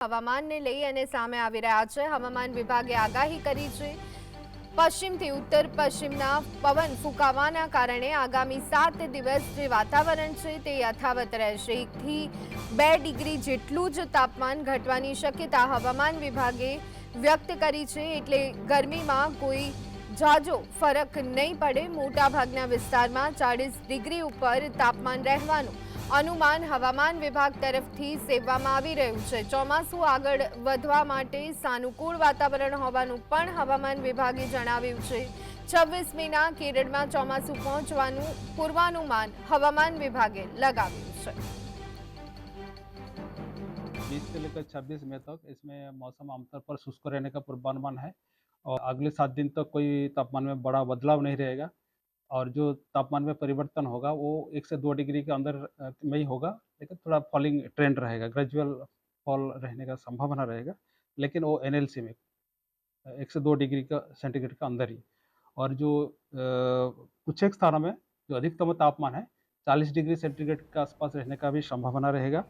હવામાનને લઈ અને સામે આવી રહ્યા છે। હવામાન વિભાગે આગાહી કરી છે પશ્ચિમથી ઉત્તર પશ્ચિમના પવન ફૂંકાવાના કારણે આગામી 7 દિવસ જે વાતાવરણ છે તે યથાવત રહેશે। 1 થી 2 ડિગ્રી જેટલું જ તાપમાન ઘટવાની શક્યતા હવામાન વિભાગે વ્યક્ત કરી છે। એટલે ગરમીમાં કોઈ ઝાઝો ફરક નહીં પડે। મોટાભાગના વિસ્તારમાં 40 ડિગ્રી ઉપર તાપમાન રહેવાનું अनुमान हवामान विभाग तरफथी सेववामां आवी रह्युं छे। ચોમાસું આગળ વધવા માટે સાનુકૂળ વાતાવરણ હોવાનું પણ હવામાન વિભાગે જણાવ્યું છે। 26 મેના કેરળમાં ચોમાસું પહોંચવાનું પૂર્વાનુમાન હવામાન વિભાગે લગાવ્યું છે। 20 से लेकर 26 मई तक इसमें मौसम आमतौर पर शुष्क रहने का पूर्वानुमान है और अगले 7 दिन तक कोई तापमान में बड़ा बदलाव नहीं रहेगा और जो तापमान में परिवर्तन होगा वो 1 से 2 डिग्री के अंदर में ही होगा, लेकिन थोड़ा फॉलिंग ट्रेंड रहेगा, ग्रेजुअल फॉल रहने का संभावना रहेगा, लेकिन वो एनएलसी में 1 से 2 डिग्री का सेंटीग्रेड का अंदर ही। और जो कुछ एक स्थानों में जो अधिकतम तापमान है 40 डिग्री सेंटीग्रेड के आसपास रहने का भी संभावना रहेगा।